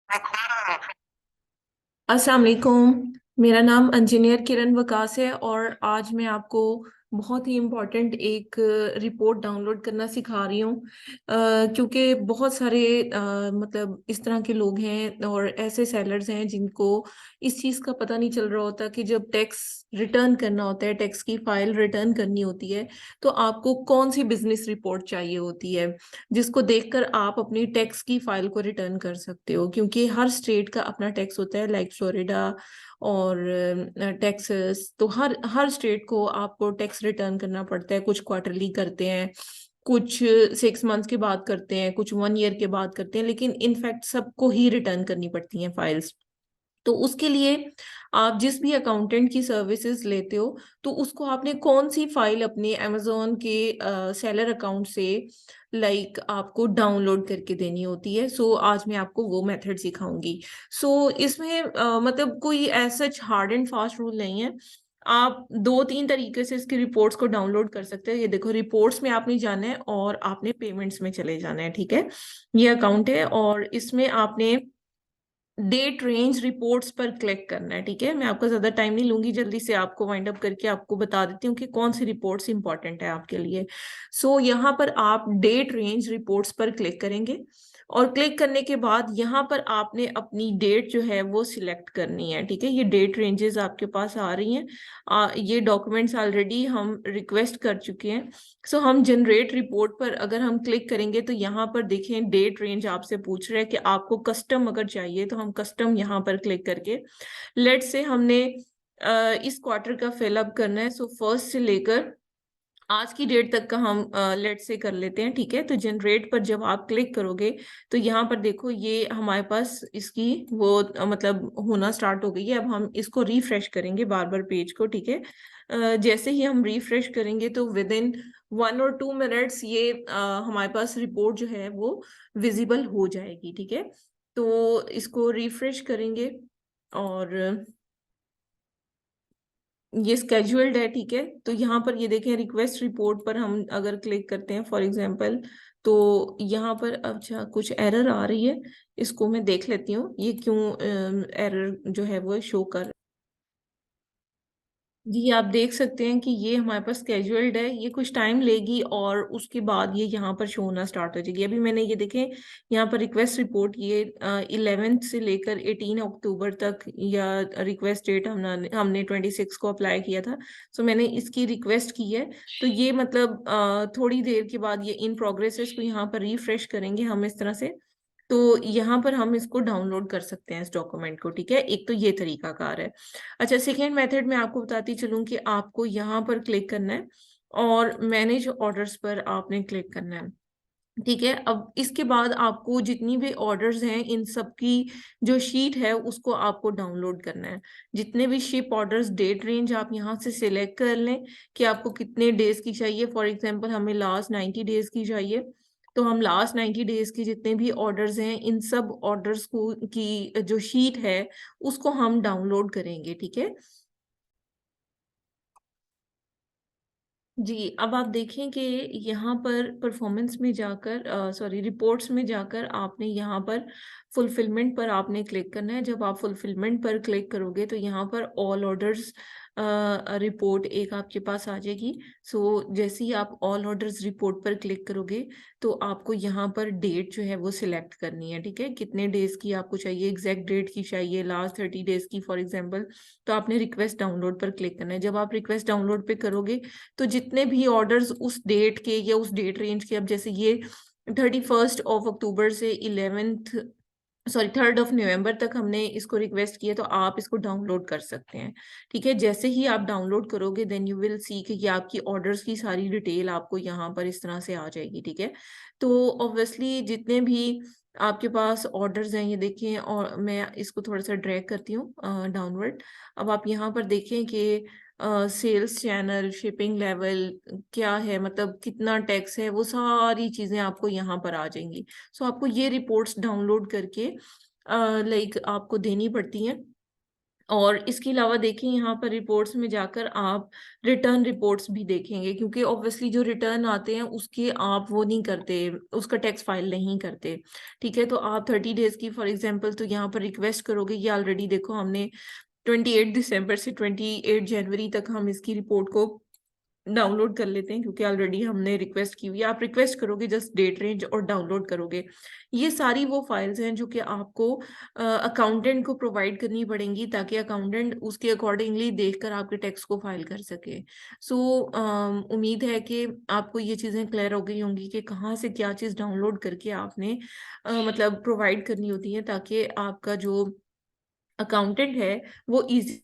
अस्सलाम वालेकुम। मेरा नाम इंजीनियर किरण वकास है और आज मैं आपको बहुत ही इम्पोर्टेंट एक रिपोर्ट डाउनलोड करना सिखा रही हूँ। क्योंकि बहुत सारे मतलब इस तरह के लोग हैं और ऐसे सेलर्स हैं जिनको इस चीज़ का पता नहीं चल रहा होता कि जब टैक्स रिटर्न करना होता है, टैक्स की फाइल रिटर्न करनी होती है, तो आपको कौन सी बिजनेस रिपोर्ट चाहिए होती है जिसको देखकर आप अपनी टैक्स की फाइल को रिटर्न कर सकते हो। क्योंकि हर स्टेट का अपना टैक्स होता है, लाइक फ्लोरिडा और टेक्सास। तो हर हर स्टेट को आपको टैक्स रिटर्न करना पड़ता है। कुछ क्वार्टरली करते हैं, कुछ 6 मंथ्स के बाद करते हैं, कुछ 1 ईयर के बाद करते हैं, लेकिन इनफैक्ट सबको ही रिटर्न करनी पड़ती हैं फाइल्स। तो उसके लिए आप जिस भी अकाउंटेंट की सर्विसेज लेते हो, तो उसको आपने कौन सी फाइल अपने अमेजोन के सेलर अकाउंट से आपको डाउनलोड करके देनी होती है। सो आज मैं आपको वो मेथड सिखाऊंगी। सो इसमें मतलब कोई ऐसा हार्ड एंड फास्ट रूल नहीं है। आप 2-3 तरीके से इसकी रिपोर्ट्स को डाउनलोड कर सकते हैं। ये देखो, रिपोर्ट्स में आपने जाना है और आपने पेमेंट्स में चले जाना है। ठीक है, ये अकाउंट है और इसमें आपने डेट रेंज रिपोर्ट्स पर क्लिक करना है। ठीक है, मैं आपका ज्यादा टाइम नहीं लूंगी, जल्दी से आपको वाइंड अप करके आपको बता देती हूँ कि कौन सी रिपोर्ट्स इंपॉर्टेंट है आपके लिए। सो यहाँ पर आप डेट रेंज रिपोर्ट्स पर क्लिक करेंगे और क्लिक करने के बाद यहाँ पर आपने अपनी डेट जो है वो सिलेक्ट करनी है। ठीक है, ये डेट रेंजेस आपके पास आ रही हैं। ये डॉक्यूमेंट्स ऑलरेडी हम रिक्वेस्ट कर चुके हैं। सो हम जनरेट रिपोर्ट पर अगर हम क्लिक करेंगे तो यहाँ पर देखें डेट रेंज आपसे पूछ रहा है कि आपको कस्टम अगर चाहिए, तो हम कस्टम यहाँ पर क्लिक करके लेट से हमने इस क्वार्टर का फिलअप करना है। सो फर्स्ट से लेकर आज की डेट तक का हम लेट से कर लेते हैं। ठीक है, तो जनरेट पर जब आप क्लिक करोगे तो यहाँ पर देखो ये हमारे पास इसकी वो मतलब होना स्टार्ट हो गई है। अब हम इसको रिफ्रेश करेंगे बार बार पेज को। ठीक है, जैसे ही हम रिफ्रेश करेंगे तो विद इन 1 और 2 मिनट्स ये हमारे पास रिपोर्ट जो है वो विजिबल हो जाएगी। ठीक है, तो इसको रिफ्रेश करेंगे और ये स्केड्यूल्ड है। ठीक है, तो यहाँ पर ये देखें रिक्वेस्ट रिपोर्ट पर हम अगर क्लिक करते हैं फॉर एग्जांपल, तो यहाँ पर अच्छा कुछ एरर आ रही है। इसको मैं देख लेती हूँ ये क्यों एरर जो है वो शो कर। जी, आप देख सकते हैं कि ये हमारे पास स्केड्यूल्ड है, ये कुछ टाइम लेगी और उसके बाद ये यहाँ पर शो होना स्टार्ट हो जाएगी। अभी मैंने ये देखें यहाँ पर रिक्वेस्ट रिपोर्ट ये 11 से लेकर 18 अक्टूबर तक, या रिक्वेस्ट डेट हमने हमने 26 को अप्लाई किया था। सो मैंने इसकी रिक्वेस्ट की है। तो ये मतलब थोड़ी देर के बाद ये इन प्रोग्रेस है। इसको यहाँ पर रिफ्रेश करेंगे हम इस तरह से, तो यहाँ पर हम इसको डाउनलोड कर सकते हैं इस डॉक्यूमेंट को। ठीक है, एक तो ये तरीका कार है। अच्छा, सेकेंड मेथड मैं आपको बताती चलूं कि आपको यहाँ पर क्लिक करना है और मैनेज ऑर्डर्स पर आपने क्लिक करना है। ठीक है, अब इसके बाद आपको जितनी भी ऑर्डर्स हैं इन सब की जो शीट है उसको आपको डाउनलोड करना है। जितने भी शिप ऑर्डर्स डेट रेंज आप यहाँ से सिलेक्ट कर लें कि आपको कितने डेज की चाहिए। फॉर एग्जांपल हमें लास्ट 90 डेज की चाहिए, तो हम लास्ट 90 डेज के जितने भी ऑर्डर्स हैं इन सब ऑर्डर्स को की जो शीट है उसको हम डाउनलोड करेंगे। ठीक है जी, अब आप देखें कि यहाँ पर परफॉर्मेंस में जाकर, सॉरी रिपोर्ट्स में जाकर आपने यहाँ पर फुलफिलमेंट पर आपने क्लिक करना है। जब आप फुलफिलमेंट पर क्लिक करोगे तो यहाँ पर ऑल ऑर्डर्स रिपोर्ट एक आपके पास आ जाएगी। सो जैसे ही आप ऑल ऑर्डर्स रिपोर्ट पर क्लिक करोगे तो आपको यहाँ पर डेट जो है वो सिलेक्ट करनी है। ठीक है, कितने डेज की आपको चाहिए, एग्जैक्ट डेट की चाहिए, लास्ट 30 डेज की फॉर एग्जाम्पल। तो आपने रिक्वेस्ट डाउनलोड पर क्लिक करना है। जब आप रिक्वेस्ट डाउनलोड पे करोगे तो जितने भी ऑर्डर्स उस डेट के या उस डेट रेंज के, अब जैसे ये 31 अक्टूबर से 11th, सॉरी 3 नवंबर तक हमने इसको रिक्वेस्ट किया, तो आप इसको डाउनलोड कर सकते हैं। ठीक है, जैसे ही आप डाउनलोड करोगे देन यू विल सी कि ये आपकी ऑर्डर्स की सारी डिटेल आपको यहाँ पर इस तरह से आ जाएगी। ठीक है, तो ऑब्वियसली जितने भी आपके पास ऑर्डर्स हैं ये देखें, और मैं इसको थोड़ा सा ड्रैग करती हूँ डाउनवर्ड। अब आप यहाँ पर देखें कि सेल्स चैनल, शिपिंग लेवल क्या है, मतलब कितना टैक्स है, वो सारी चीजें आपको यहाँ पर आ जाएंगी। सो आपको ये रिपोर्ट्स डाउनलोड करके आपको देनी पड़ती हैं और इसके अलावा देखिए यहाँ पर रिपोर्ट्स में जाकर आप रिटर्न रिपोर्ट्स भी देखेंगे, क्योंकि ऑब्वियसली जो रिटर्न आते हैं उसके आप वो नहीं करते, उसका टैक्स फाइल नहीं करते। ठीक है, तो आप 30 डेज की फॉर एग्जांपल तो यहाँ पर रिक्वेस्ट करोगे। ये ऑलरेडी देखो हमने 28 दिसंबर से 28 जनवरी तक हम इसकी रिपोर्ट को डाउनलोड कर लेते हैं, क्योंकि ऑलरेडी हमने रिक्वेस्ट की हुई है। आप रिक्वेस्ट करोगे, जस्ट डेट रेंज और डाउनलोड करोगे। ये सारी वो फाइल्स हैं जो कि आपको अकाउंटेंट को प्रोवाइड करनी पड़ेंगी, ताकि अकाउंटेंट उसके अकॉर्डिंगली देखकर आपके टैक्स को फाइल कर सके। सो उम्मीद है कि आपको ये चीज़ें क्लियर हो गई होंगी कि कहाँ से क्या चीज़ डाउनलोड करके आपने मतलब प्रोवाइड करनी होती है, ताकि आपका जो अकाउंटेंट है वो इजी